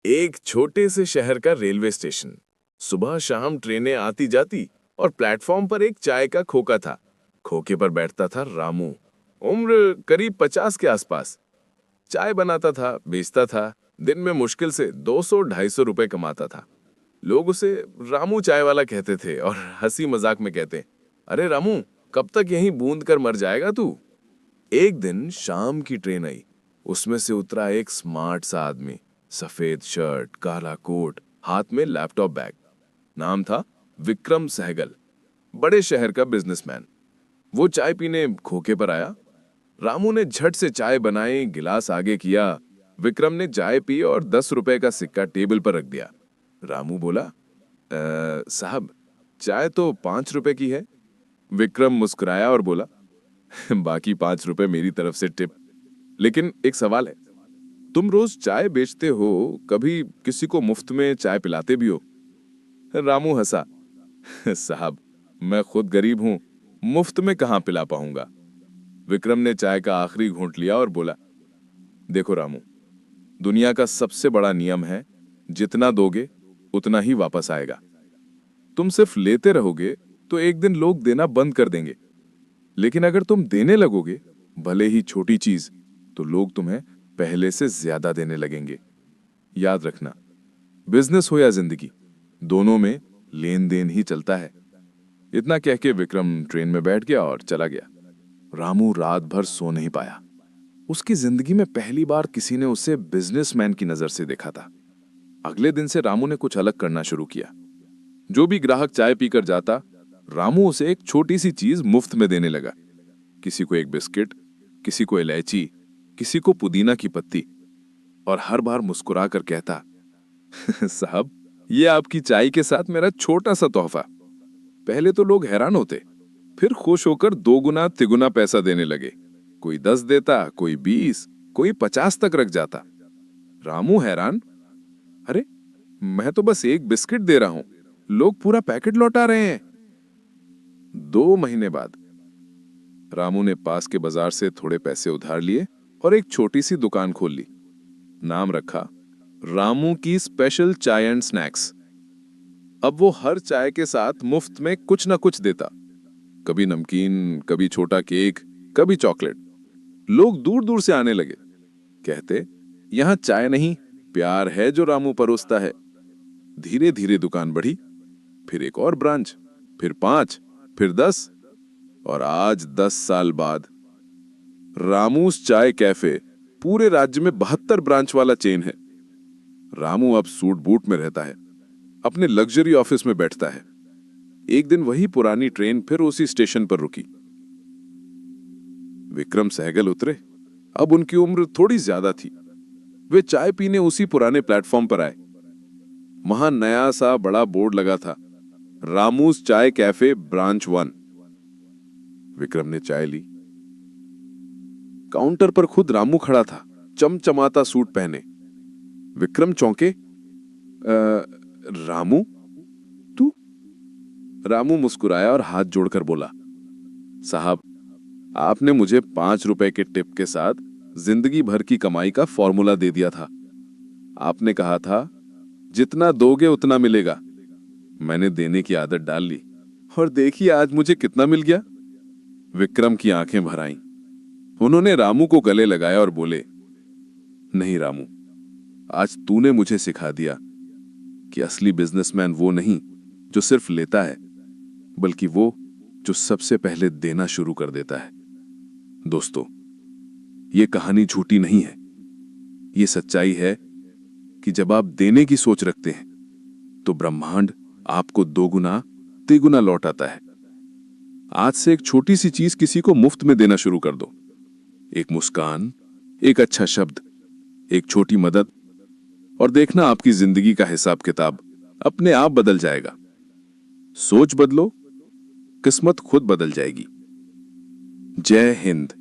एक छोटे से शहर का रेलवे स्टेशन। सुबह शाम ट्रेनें आती जाती और प्लेटफॉर्म पर एक चाय का खोखा था। खोखे पर बैठता था रामू। उम्र करीब 50 के आसपास। चाय बनाता था, बेचता था। दिन में मुश्किल से 200-250 रुपए कमाता था। लोग उसे रामू चाय वाला कहते थे और हंसी मजाक में कहते, अरे रामू, कब तक यहीं बूंद कर मर जाएगा तू। एक दिन शाम की ट्रेन आई। उसमें से उतरा एक स्मार्ट सा आदमी। सफेद शर्ट, काला कोट, हाथ में लैपटॉप बैग। नाम था विक्रम सहगल। बड़े शहर का बिजनेसमैन। वो चाय पीने खोखे पर आया। रामू ने झट से चाय बनाई, गिलास आगे किया। विक्रम ने चाय पी और 10 रुपए का सिक्का टेबल पर रख दिया। रामू बोला, साहब, चाय तो 5 रुपए की है। विक्रम मुस्कुराया और बोला, बाकी 5 रुपए मेरी तरफ से टिप। लेकिन एक सवाल है, तुम रोज चाय बेचते हो, कभी किसी को मुफ्त में चाय पिलाते भी हो? रामू हंसा, साहब, मैं खुद गरीब हूं, मुफ्त में कहां पिला पाऊंगा। विक्रम ने चाय का आखिरी घूंट लिया और बोला, देखो रामू, दुनिया का सबसे बड़ा नियम है, जितना दोगे उतना ही वापस आएगा। तुम सिर्फ लेते रहोगे तो एक दिन लोग देना बंद कर देंगे। लेकिन अगर तुम देने लगोगे, भले ही छोटी चीज, तो लोग तुम्हें पहले से ज्यादा देने लगेंगे। याद रखना, बिजनेस हो या जिंदगी, दोनों में लेन देन ही चलता है। इतना कह के विक्रम ट्रेन में बैठ गया और चला गया। रामू रात भर सो नहीं पाया। उसकी जिंदगी में पहली बार किसी ने उसे बिजनेसमैन की नजर से देखा था। अगले दिन से रामू ने कुछ अलग करना शुरू किया। जो भी ग्राहक चाय पीकर जाता, रामू उसे एक छोटी सी चीज मुफ्त में देने लगा। किसी को एक बिस्किट, किसी को इलायची, किसी को पुदीना की पत्ती। और हर बार मुस्कुरा कर कहता, साहब, ये आपकी चाय के साथ मेरा छोटा सा तोहफा। पहले तो लोग हैरान होते, फिर खुश होकर 2 गुना तिगुना पैसा देने लगे। कोई 10 देता, कोई 20, कोई 50 तक रख जाता। रामू हैरान, अरे, मैं तो बस एक बिस्किट दे रहा हूं, लोग पूरा पैकेट लौटा रहे हैं। 2 महीने बाद रामू ने पास के बाजार से थोड़े पैसे उधार लिए और एक छोटी सी दुकान खोल ली। नाम रखा रामू की स्पेशल चाय एंड स्नैक्स। अब वो हर चाय के साथ मुफ्त में कुछ ना कुछ देता। कभी नमकीन, कभी छोटा केक, कभी चॉकलेट। लोग दूर दूर से आने लगे। कहते, यहां चाय नहीं, प्यार है जो रामू परोसता है। धीरे धीरे दुकान बढ़ी। फिर एक और ब्रांच, फिर 5, फिर 10, और आज 10 साल बाद रामूस चाय कैफे पूरे राज्य में 72 ब्रांच वाला चेन है। रामू अब सूट बूट में रहता है, अपने लग्जरी ऑफिस में बैठता है। एक दिन वही पुरानी ट्रेन फिर उसी स्टेशन पर रुकी। विक्रम सहगल उतरे। अब उनकी उम्र थोड़ी ज्यादा थी। वे चाय पीने उसी पुराने प्लेटफॉर्म पर आए। वहां नया सा बड़ा बोर्ड लगा था, रामूस चाय कैफे ब्रांच 1। विक्रम ने चाय ली। काउंटर पर खुद रामू खड़ा था, चमचमाता सूट पहने। विक्रम चौंके, रामू, तू? रामू मुस्कुराया और हाथ जोड़कर बोला, साहब, आपने मुझे 5 रुपए के टिप के साथ जिंदगी भर की कमाई का फॉर्मूला दे दिया था। आपने कहा था, जितना दोगे उतना मिलेगा। मैंने देने की आदत डाल ली और देखिए आज मुझे कितना मिल गया। विक्रम की आंखें भर आईं। उन्होंने रामू को गले लगाया और बोले, नहीं रामू, आज तूने मुझे सिखा दिया कि असली बिजनेसमैन वो नहीं जो सिर्फ लेता है, बल्कि वो जो सबसे पहले देना शुरू कर देता है। दोस्तों, ये कहानी झूठी नहीं है। ये सच्चाई है कि जब आप देने की सोच रखते हैं, तो ब्रह्मांड आपको 2 गुना तिगुना लौटाता है। आज से एक छोटी सी चीज किसी को मुफ्त में देना शुरू कर दो। एक मुस्कान, एक अच्छा शब्द, एक छोटी मदद, और देखना आपकी जिंदगी का हिसाब किताब अपने आप बदल जाएगा। सोच बदलो, किस्मत खुद बदल जाएगी। जय हिंद।